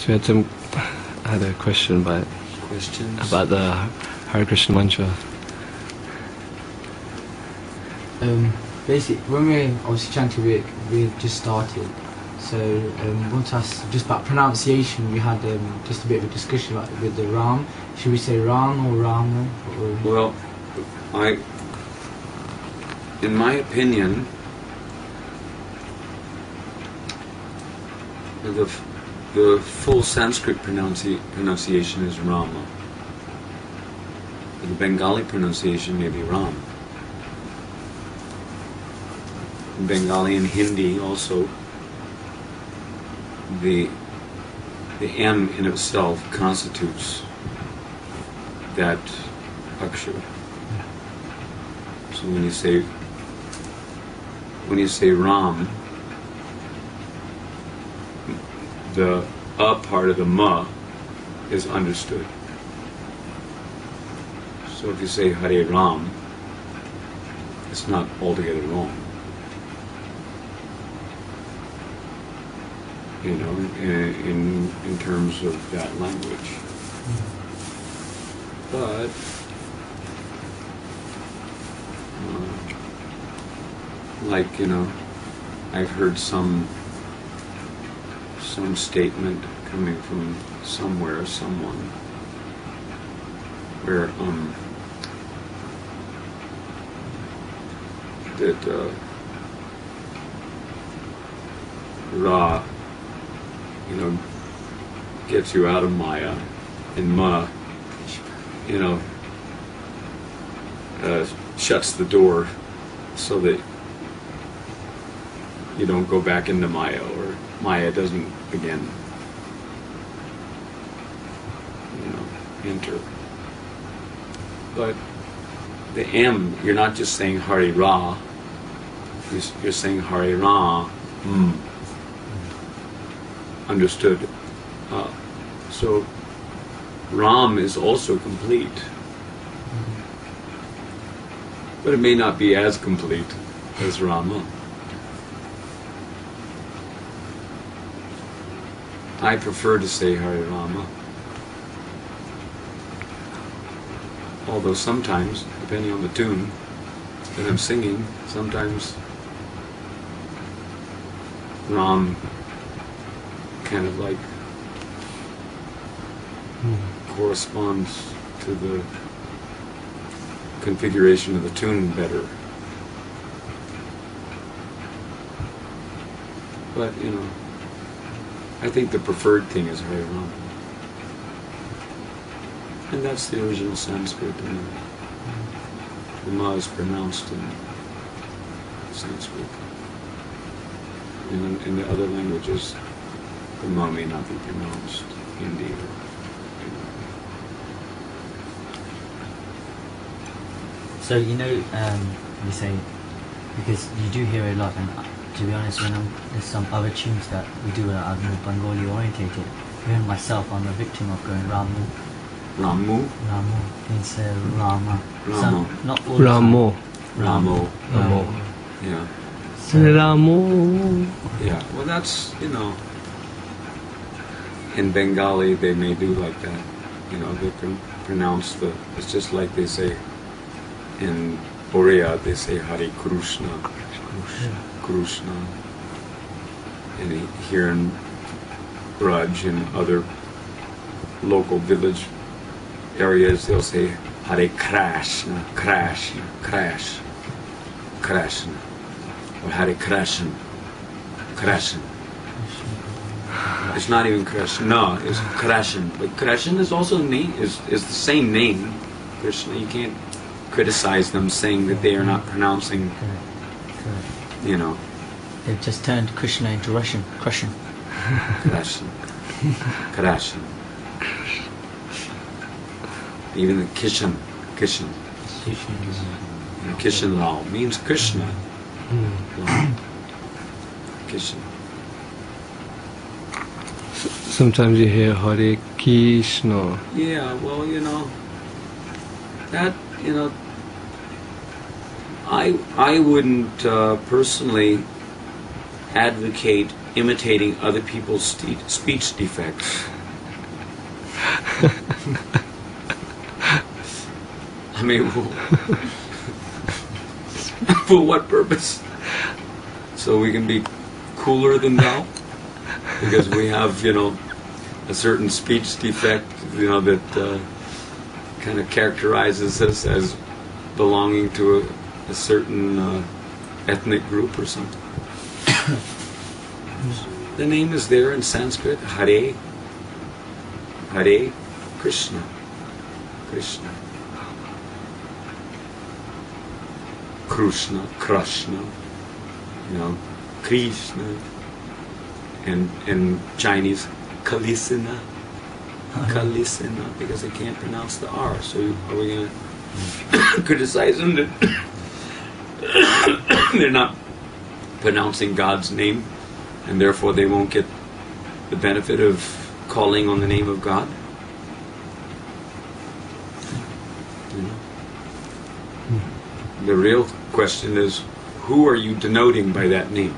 So I had a question about the Hare Krishna mantra. Basically, when we obviously chanting, we just started. So once asked just about pronunciation, we had just a bit of a discussion about with the Ram. Should we say Ram or Rama? Well, in my opinion, the full Sanskrit pronunciation is Rama. The Bengali pronunciation may be Ram. In Bengali and Hindi also, the M in itself constitutes that akshara. So when you say Ram, the A part of the Ma is understood. So if you say Hare Ram, it's not altogether wrong. You know, in terms of that language. But like, you know, I've heard some statement coming from somewhere, someone, where that Ra, you know, gets you out of Maya, and Ma, you know, shuts the door so that you don't go back into Maya, or Maya doesn't again, you know, enter. But the M, you're not just saying Hari Ra, you're saying Hari Ra. Understood. So Ram is also complete, but it may not be as complete as Rama. I prefer to say Hare Rama, although sometimes, depending on the tune that I'm singing, sometimes Ram kind of like corresponds to the configuration of the tune better. But, you know, I think the preferred thing is Hare Rama. And that's the original Sanskrit. And the Ma is pronounced in Sanskrit. In the other languages, the Ma may not be pronounced Hindi or, you know. So, you know, you say, because you do hear a lot, and to be honest, when there's some other tunes that we do that are more Bengali orientated, even myself, I'm a victim of going Ramu. Ramu? Ramu means Rama. Ramo. Some, not all Ramo. Ramo. Ramo. Yeah. Ramo. Yeah. Well, that's, you know, in Bengali they may do like that. You know, they can pronounce the, it's just like they say in Oriya, they say Hare Krishna. Krishna. And here in Braj and other local village areas, they'll say Hare Krishna, Krishna, Krishna, Krishna, or Hare Krishna, Krishna. It's not even Krishna, it's Krishna. But Krishna is also is the same name. Krishna, you can't criticize them saying that they are not pronouncing. You know. They've just turned Krishna into Russian. Krishna. Krishna. Krishna. Even the Kishan. Kishan Lal means Krishna. Kishan. Sometimes you hear Hare Krishna. Yeah, well, you know, that, you know, I wouldn't personally advocate imitating other people's speech defects. I mean, for what purpose? So we can be cooler than thou? Because we have, a certain speech defect, that kind of characterizes us as belonging to a certain ethnic group or something. The name is there in Sanskrit, Hare. Hare Krishna. Krishna. Krishna, Krishna, Krishna, and in Chinese, Kalisina, Kalisina, because they can't pronounce the R. So are we going to criticize them that they're not pronouncing God's name, and therefore they won't get the benefit of calling on the name of God? The real question is, who are you denoting by that name?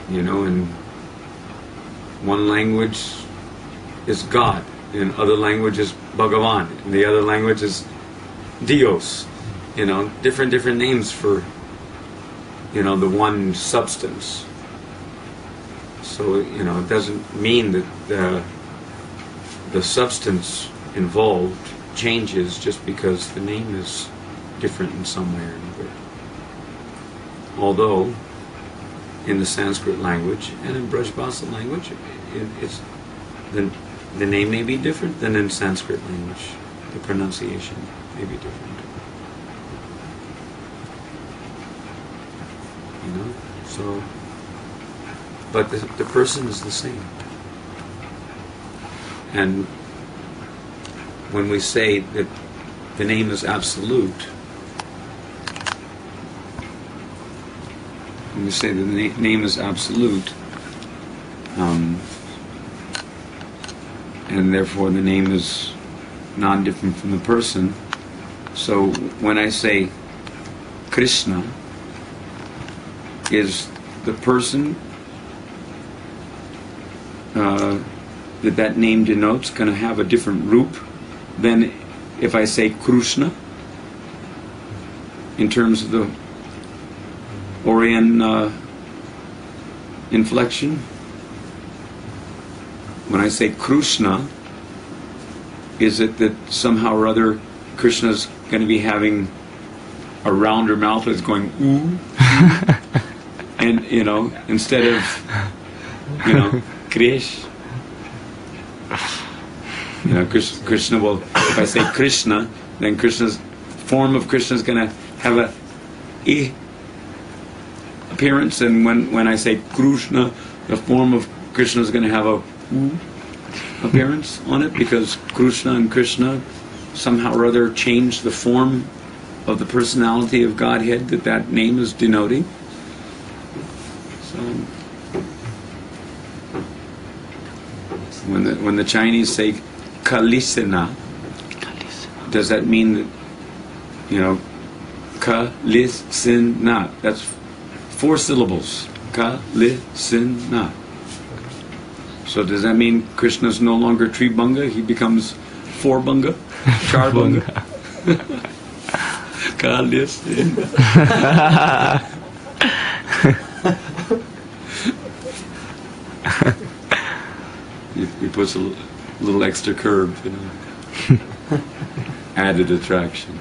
In one language is God, in other language is Bhagavan, in the other language is Dios. Different names for, the one substance. So, it doesn't mean that the substance involved changes just because the name is different in some way or another. Although, in the Sanskrit language and in Brajbasa language, the name may be different than in Sanskrit language. The pronunciation may be different. So, but the person is the same. And when we say that the name is absolute, when we say that the name is absolute, and therefore the name is non-different from the person, so when I say Krishna, is the person that name denotes going to have a different root than if I say Krishna in terms of the Orion inflection? When I say Krishna, is it that somehow or other Krishna's going to be having a rounder mouth that's going ooh? And, instead of, Krish, Krishna will, if I say Krishna, then Krishna's form of Krishna is going to have a I appearance, and when I say Krishna, the form of Krishna is going to have a U appearance on it, because Krishna and Krishna somehow or other change the form of the personality of Godhead that name is denoting. So when the Chinese say Kalisina, does that mean that, Kalisina, that's 4 syllables. Kalisina. So does that mean Krishna's no longer Tribhanga? He becomes 4-bunga? Charbunga? Kalisina. He puts a little extra curve, Added attraction.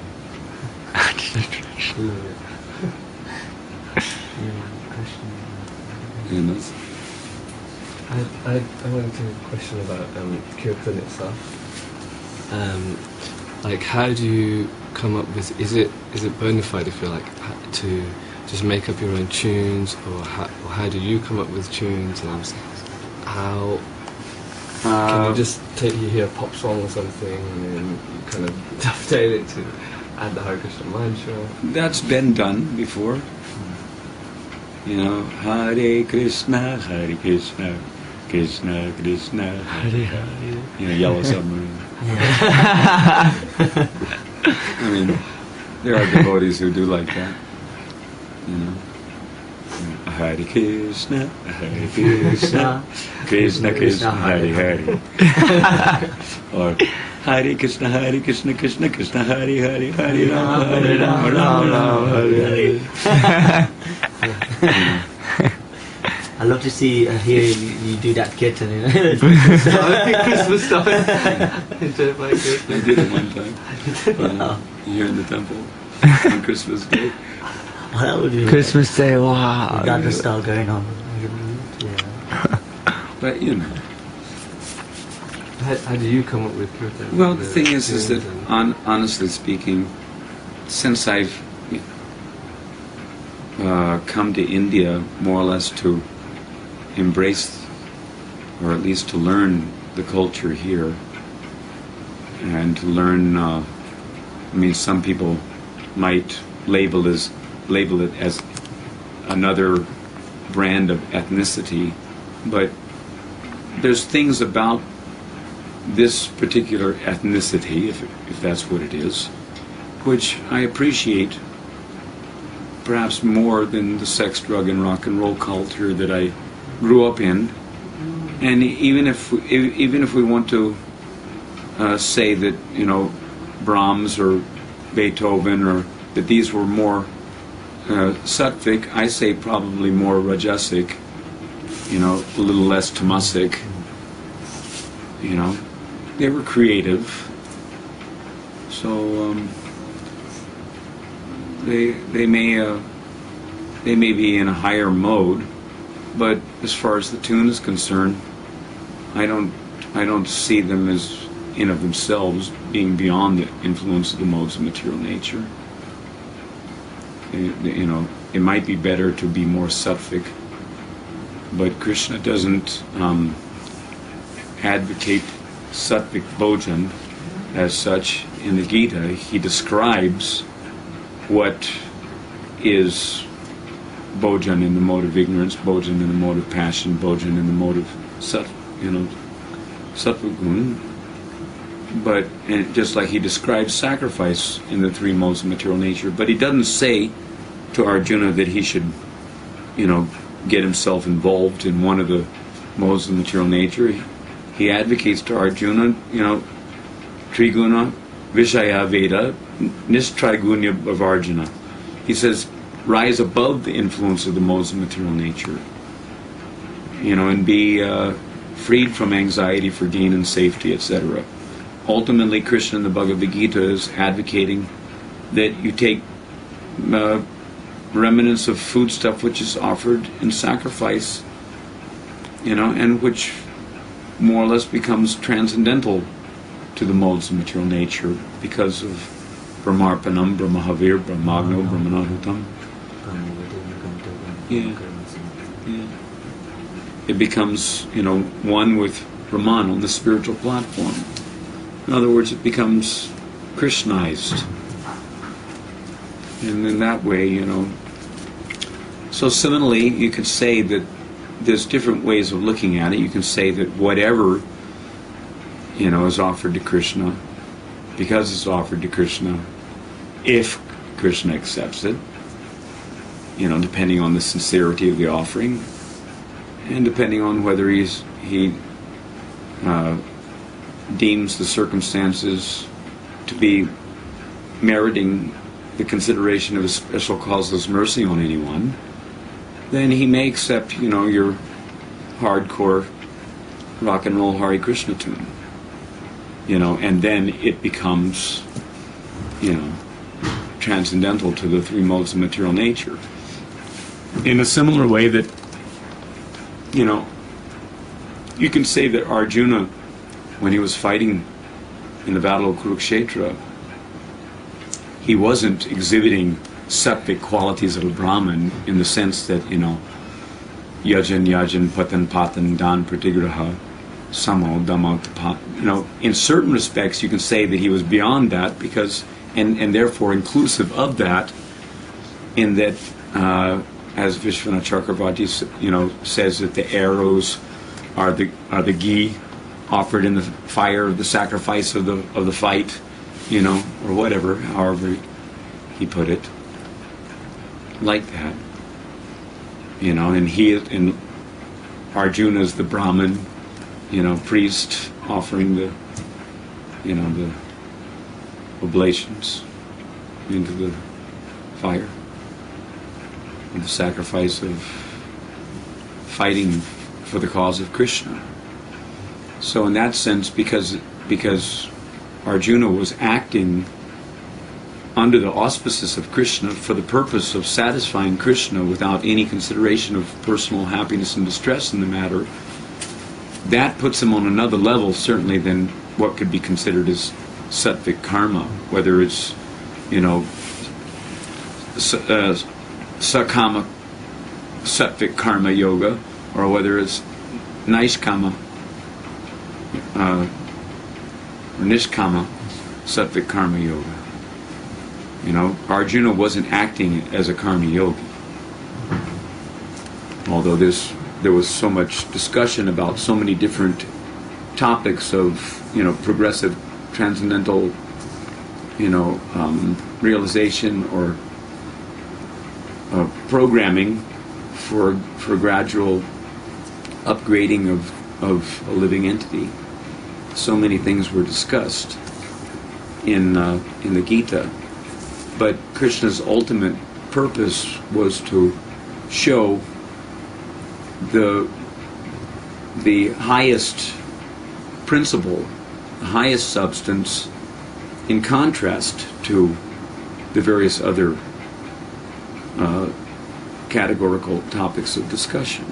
I wanted to question about Kirtan itself. How do you come up with? Is it bona fide, if you like, to just make up your own tunes, or how do you come up with tunes, and how? Can you just you hear a pop song or something, and then you kind of dovetail it to add the Hare Krishna mantra? That's been done before. Hare Krishna, Krishna Krishna, Hare Hare. Yellow Submarine. I mean, there are devotees who do like that. Hare Krishna, Krishna Krishna, Hare Hare. Or Hare Krishna, Krishna Krishna, Hare Hare, Hare Rama, Rama, Hare Hare. I love to see hear you do that kirtan. Christmas stuff. Enjoy my Christmas. I did it one time here in the temple on Christmas Day. Oh, that would be Christmas Day, wow. Uganda style going on. Yeah. But you know. How do you come up with kirtan? Well, the thing is that honestly speaking, since I've come to India more or less to embrace, or at least to learn the culture here, and to learn, I mean, some people might label it as another brand of ethnicity, but there's things about this particular ethnicity, if that's what it is, which I appreciate perhaps more than the sex, drug, and rock and roll culture that I grew up in. And even if we want to say that, you know, Brahms or Beethoven, or that these were more sattvic, I say probably more rajasic, you know, a little less tamasic. You know, they were creative, so they may be in a higher mode, but as far as the tune is concerned, I don't see them as in of themselves being beyond the influence of the modes of material nature. You know, it might be better to be more sattvic, but Krishna doesn't advocate sattvic bhojan as such. In the Gita, he describes what is bhojan in the mode of ignorance, bhojan in the mode of passion, bhojan in the mode of sattva gun. But and just like he describes sacrifice in the three modes of material nature, but he doesn't say to Arjuna that he should, you know, get himself involved in one of the modes of material nature. He advocates to Arjuna, you know, Triguna, Vishaya Veda, Nistrigunya of Arjuna. He says, rise above the influence of the modes of material nature, you know, and be freed from anxiety for gain and safety, etc. Ultimately, Krishna in the Bhagavad Gita is advocating that you take remnants of foodstuff which is offered in sacrifice, you know, and which more or less becomes transcendental to the modes of material nature because of Brahmarpanam, Brahmahavir, Brahmagno, Brahmanahutam. Yeah. It becomes, you know, one with Brahman on the spiritual platform. In other words, it becomes Krishnized. And in that way, you know. So similarly, you could say that there's different ways of looking at it. You can say that whatever, you know, is offered to Krishna, because it's offered to Krishna, if Krishna accepts it, you know, depending on the sincerity of the offering, and depending on whether he deems the circumstances to be meriting the consideration of a special causeless mercy on anyone, then he may accept, you know, your hardcore rock and roll Hare Krishna tune, you know, and then it becomes, you know, transcendental to the three modes of material nature. In a similar way that, you know, you can say that Arjuna, when he was fighting in the Battle of Kurukshetra, he wasn't exhibiting sattvic qualities of a Brahmin in the sense that, you know, yajan, patan, patan, dan, pratigraha, samo, dhamma, tapat. You know, in certain respects you can say that he was beyond that because, and therefore inclusive of that, in that, as Vishwanath Chakravarti, you know, says that the arrows are the ghee offered in the fire of the sacrifice of the fight, you know, or whatever, however he put it, like that. and Arjuna is the Brahmin, priest offering the oblations into the fire, and the sacrifice of fighting for the cause of Krishna. So in that sense, because Arjuna was acting under the auspices of Krishna for the purpose of satisfying Krishna without any consideration of personal happiness and distress in the matter, that puts him on another level certainly than what could be considered as sattvic karma, whether it's sakama sattvic karma yoga, or whether it's naiskama or nishkama sattvic karma yoga. Arjuna wasn't acting as a karma yogi, although there was so much discussion about so many different topics of progressive transcendental realization or programming for gradual upgrading of a living entity. So many things were discussed in the Gita, but Krishna's ultimate purpose was to show the highest principle, the highest substance, in contrast to the various other categorical topics of discussion.